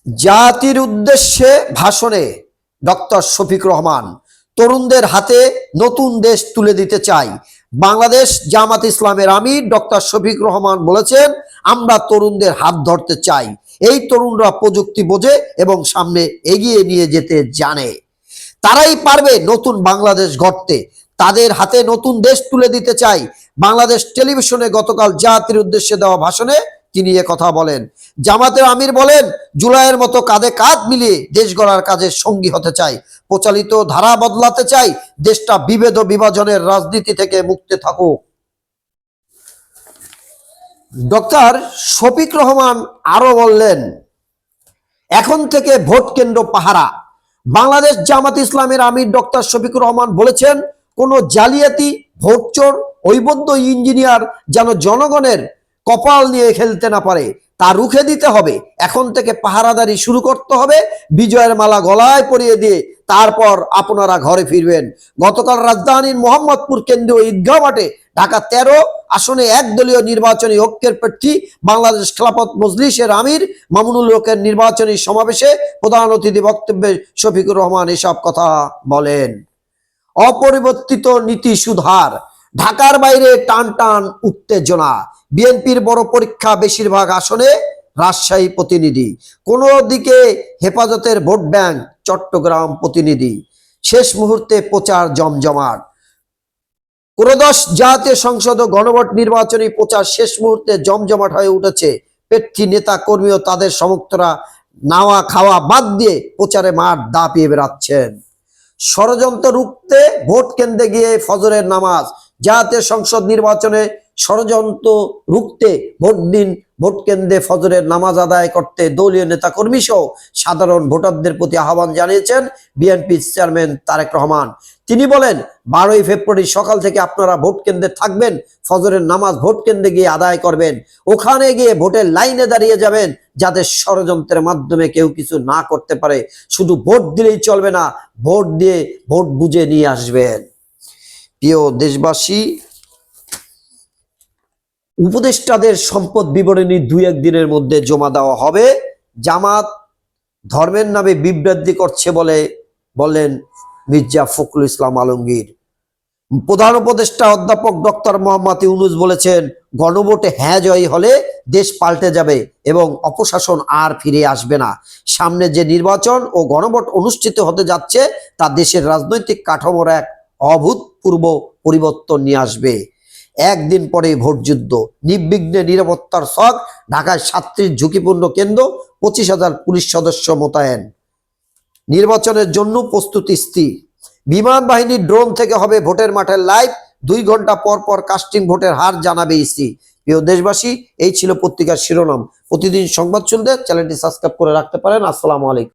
জাতির উদ্দেশ্যে ভাষণে ডক্টর শফিক রহমান তরুণদের হাতে নতুন দেশ তুলে দিতে চাই। বাংলাদেশ জামাত ইসলামের আমির ডক্টর শফিক রহমান বলেছেন, আমরা তরুণদের হাত ধরতে চাই। এই তরুণরা প্রযুক্তি বোঝে এবং সামনে এগিয়ে নিয়ে যেতে জানে। তারাই পারবে নতুন বাংলাদেশ গড়তে। তাদের হাতে নতুন দেশ তুলে দিতে চাই। বাংলাদেশ টেলিভিশনে গতকাল জাতির উদ্দেশ্যে দেওয়া ভাষণে তিনি কথা বলেন। জামাতের আমির বলেন, জুলাইয়ের মতো কাঁধে কাঁধ মিলিয়ে দেশ গড়ার কাজে সঙ্গী হতে চাই। প্রচলিত ধারা বদলাতে চাই। দেশটা বিভেদ ও বিভাজনের রাজনীতি থেকে মুক্ত থাকুক। ডক্টর শফিক রহমান আরো বললেন, এখন থেকে ভোট কেন্দ্র পাহারা। বাংলাদেশ জামাত ইসলামের আমির ডক্টর শফিকুর রহমান বলেছেন, কোন জালিয়াতি, ভোট চোর, ঐবদ্য ইঞ্জিনিয়ার যেন জনগণের কপাল নিয়ে খেলতে না পারে, তা রুখে দিতে হবে। এখন থেকে পাহারাদারি শুরু করতে হবে। বিজয়ের মালা গলায় পরিয়ে দিয়ে তারপর আপনারা ঘরে ফিরবেন। গতকাল রাজধানীর মোহাম্মদপুর কেন্দ্রীয় ঈদগাহ মাঠে ঢাকা 13 আসনে একদলীয় নির্বাচনী ঐক্যের প্রার্থী বাংলাদেশ খেলাফত মজলিসের আমির মামুনুল হকের নির্বাচনী সমাবেশে প্রধান অতিথি বক্তব্যে শফিকুর রহমান এসব কথা বলেন। অপরিবর্তিত নীতি সুধার, ঢাকার বাইরে টান টান উত্তেজনা। বিএনপির বড় পরীক্ষা, বেশিরভাগ আসনে রাজশাহী প্রতিনিধি। কোনো দিকে হেফাজতের ভোট ব্যাংক চট্টগ্রাম প্রতিনিধি। শেষ মুহূর্তে প্রচার জমজমাট। ত্রয়োদশ জাতীয় সংসদ ও গণভোট নির্বাচনী প্রচার শেষ মুহূর্তে জমজমাট হয়ে উঠেছে। প্রার্থী, নেতা কর্মী ও তাদের সমর্থকরা নাওয়া খাওয়া বাদ দিয়ে প্রচারে মাঠ দাপিয়ে বেড়াচ্ছেন। ষড়যন্ত্র রুখতে ভোট কেন্দ্রে গিয়ে ফজরের নামাজ। জাতীয় সংসদ নির্বাচনে ষড়যন্ত্র রুখতে ভোট দিন ভোট কেন্দ্রে ফজরের নামাজ আদায় করতে দলীয় নেতাকর্মী সহ সাধারণ ভোটারদের প্রতি আহ্বান জানিয়েছেন বিএনপি চেয়ারম্যান তারেক রহমান। তিনি বলেন, 12 ফেব্রুয়ারি সকাল থেকে আপনারা ভোট কেন্দ্রে থাকবেন। ফজরের নামাজ ভোট কেন্দ্রে গিয়ে আদায় করবেন। ওখানে গিয়ে ভোটের লাইনে দাঁড়িয়ে যাবেন, যাতে ষড়যন্ত্রের মাধ্যমে কেউ কিছু না করতে পারে। শুধু ভোট দিলেই চলবে না, ভোট দিয়ে ভোট বুঝে নিয়ে আসবেন। প্রিয় দেশবাসী, উপদেষ্টাদের সম্পদ বিবরণী 2-1 দিনের মধ্যে জমা দেওয়া হবে। জামাত ধর্মের নামে বিভ্রান্তি করছে বলেন মির্জা ফখরুল ইসলাম আলমগীর। প্রধান উপদেষ্টা অধ্যাপক ডক্টর মোহাম্মদ ইউনূস বলেছেন, গণভোটে হ্যাঁ জয়ী হলে দেশ পাল্টে যাবে এবং অপশাসন আর ফিরে আসবে না। সামনে যে নির্বাচন ও গণভোট অনুষ্ঠিত হতে যাচ্ছে তা দেশের রাজনৈতিক কাঠামোর এক অভূতপূর্ব পরিবর্তন নিয়ে আসবে। একদিন পরে ভোট যুদ্ধ, নির্বিঘ্নে নিরাপত্তার ছক। ঢাকায় 37 ঝুঁকিপূর্ণ কেন্দ্র, 25,000 পুলিশ সদস্য মোতায়েন। নির্বাচনের জন্য প্রস্তুতি স্থির। বিমান বাহিনীর ড্রোন থেকে হবে ভোটের মাঠের লাইভ। 2 ঘন্টা পর পর কাস্টিং ভোটের হার জানাবে ইসি। প্রিয় দেশবাসী, এই ছিল পত্রিকার শিরোনাম। প্রতিদিন সংবাদ শুনতে চ্যানেলটি সাবস্ক্রাইব করে রাখতে পারেন। আসসালামু আলাইকুম।